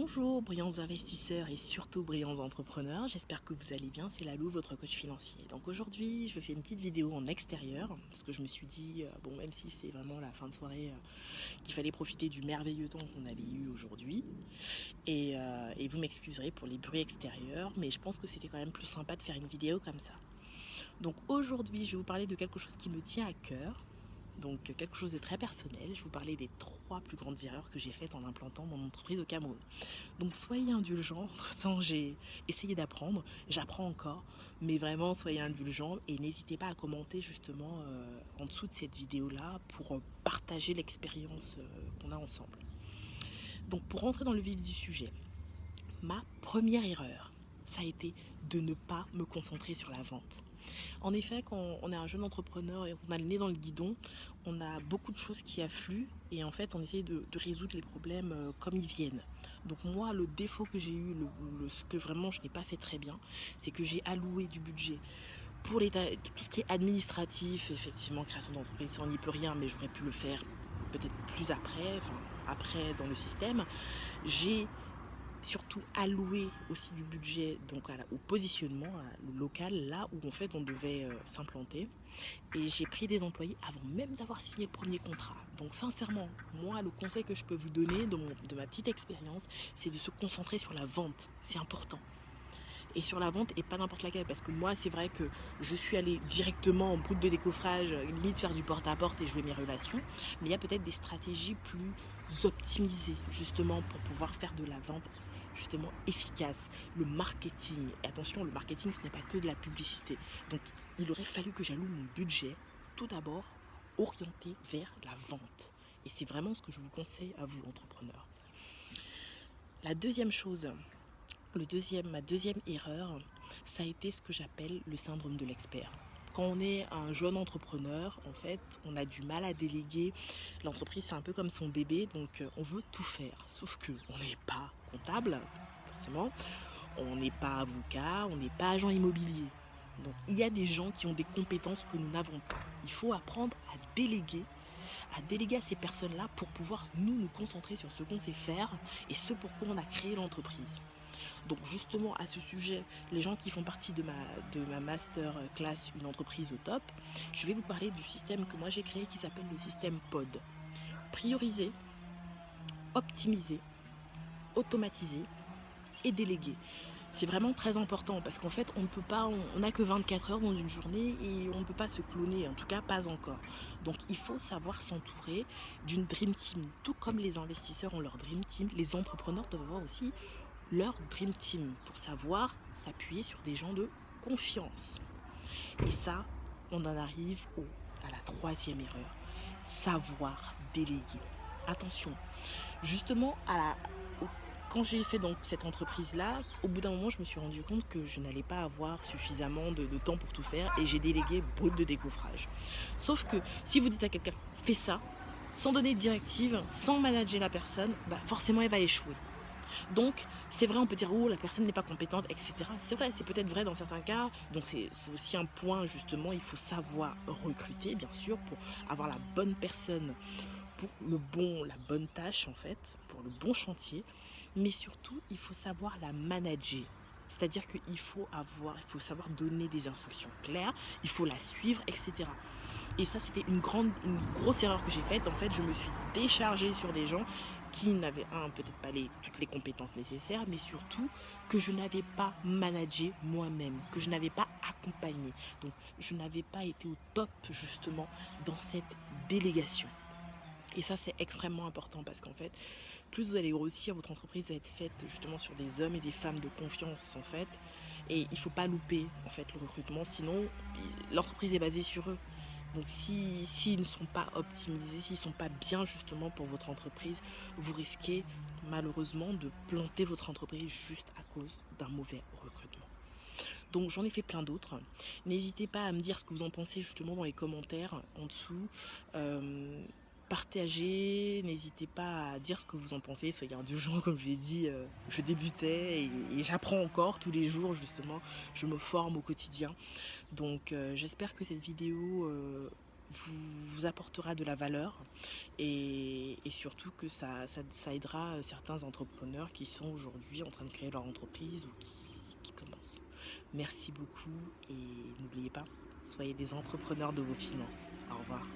Bonjour brillants investisseurs et surtout brillants entrepreneurs, j'espère que vous allez bien, c'est Lalou, votre coach financier. Donc aujourd'hui je fais une petite vidéo en extérieur parce que je me suis dit, bon même si c'est vraiment la fin de soirée, qu'il fallait profiter du merveilleux temps qu'on avait eu aujourd'hui. Et vous m'excuserez pour les bruits extérieurs, mais je pense que c'était quand même plus sympa de faire une vidéo comme ça. Donc aujourd'hui je vais vous parler de quelque chose qui me tient à cœur. Donc quelque chose de très personnel, je vais vous parler des 3 plus grandes erreurs que j'ai faites en implantant mon entreprise au Cameroun. Donc soyez indulgents, entre-temps j'ai essayé d'apprendre, j'apprends encore, mais vraiment soyez indulgents et n'hésitez pas à commenter justement en dessous de cette vidéo-là pour partager l'expérience qu'on a ensemble. Donc pour rentrer dans le vif du sujet, ma première erreur, ça a été de ne pas me concentrer sur la vente. En effet, quand on est un jeune entrepreneur et qu'on a le nez dans le guidon, on a beaucoup de choses qui affluent et en fait on essaie de résoudre les problèmes comme ils viennent. Donc moi, le défaut que j'ai eu, ce que vraiment je n'ai pas fait très bien, c'est que j'ai alloué du budget pour tout ce qui est administratif, effectivement, création d'entreprise, ça on n'y peut rien, mais j'aurais pu le faire peut-être plus après, enfin après dans le système. J'ai surtout allouer aussi du budget donc au positionnement local, là où en fait on devait s'implanter, et j'ai pris des employés avant même d'avoir signé le premier contrat. Donc sincèrement, moi le conseil que je peux vous donner de ma petite expérience, c'est de se concentrer sur la vente, c'est important. Et sur la vente, et pas n'importe laquelle, parce que moi c'est vrai que je suis allée directement en brut de décoffrage, limite faire du porte-à-porte et jouer mes relations, mais il y a peut-être des stratégies plus optimisées justement pour pouvoir faire de la vente justement efficace. Le marketing, et attention, le marketing ce n'est pas que de la publicité, donc il aurait fallu que j'alloue mon budget tout d'abord orienté vers la vente, et c'est vraiment ce que je vous conseille à vous entrepreneurs. La deuxième chose, ma deuxième erreur, ça a été ce que j'appelle le syndrome de l'expert. Quand on est un jeune entrepreneur, en fait, on a du mal à déléguer. L'entreprise, c'est un peu comme son bébé, donc on veut tout faire. Sauf que on n'est pas comptable, forcément. On n'est pas avocat, on n'est pas agent immobilier. Donc il y a des gens qui ont des compétences que nous n'avons pas. Il faut apprendre à déléguer à ces personnes-là pour pouvoir nous concentrer sur ce qu'on sait faire et ce pourquoi on a créé l'entreprise. Donc justement à ce sujet, les gens qui font partie de ma master class Une entreprise au top, je vais vous parler du système que moi j'ai créé qui s'appelle le système POD. Prioriser, optimiser, automatiser et déléguer. C'est vraiment très important parce qu'en fait on ne peut pas, on n'a que 24 heures dans une journée et on ne peut pas se cloner, en tout cas pas encore. Donc il faut savoir s'entourer d'une dream team. Tout comme les investisseurs ont leur dream team, les entrepreneurs doivent avoir aussi leur dream team pour savoir s'appuyer sur des gens de confiance. Et ça, on en arrive à la troisième erreur, savoir déléguer. Attention, justement quand j'ai fait donc cette entreprise-là, au bout d'un moment, je me suis rendu compte que je n'allais pas avoir suffisamment de temps pour tout faire et j'ai délégué brut de décoffrage. Sauf que si vous dites à quelqu'un, fais ça, sans donner de directive, sans manager la personne, forcément elle va échouer. Donc, c'est vrai, on peut dire, oh, la personne n'est pas compétente, etc. C'est vrai, c'est peut-être vrai dans certains cas. Donc, c'est aussi un point, justement, il faut savoir recruter, bien sûr, pour avoir la bonne personne, pour la bonne tâche, en fait, pour le bon chantier. Mais surtout, il faut savoir la manager. C'est-à-dire qu'il faut savoir donner des instructions claires, il faut la suivre, etc. Et ça, c'était une grosse erreur que j'ai faite. En fait, je me suis déchargée sur des gens qui n'avaient, peut-être pas toutes les compétences nécessaires, mais surtout que je n'avais pas managé moi-même, que je n'avais pas accompagné. Donc, je n'avais pas été au top, justement, dans cette délégation. Et ça, c'est extrêmement important parce qu'en fait, plus vous allez grossir, votre entreprise va être faite justement sur des hommes et des femmes de confiance, en fait. Et il ne faut pas louper, en fait, le recrutement, sinon, l'entreprise est basée sur eux. Donc s'ils ne sont pas optimisés, s'ils ne sont pas bien justement pour votre entreprise, vous risquez malheureusement de planter votre entreprise juste à cause d'un mauvais recrutement. Donc j'en ai fait plein d'autres. N'hésitez pas à me dire ce que vous en pensez justement dans les commentaires en dessous. Partagez, n'hésitez pas à dire ce que vous en pensez, soyez indulgents, comme je l'ai dit, je débutais et j'apprends encore tous les jours justement, je me forme au quotidien. Donc j'espère que cette vidéo vous apportera de la valeur et surtout que ça aidera certains entrepreneurs qui sont aujourd'hui en train de créer leur entreprise ou qui commencent. Merci beaucoup et n'oubliez pas, soyez des entrepreneurs de vos finances. Au revoir.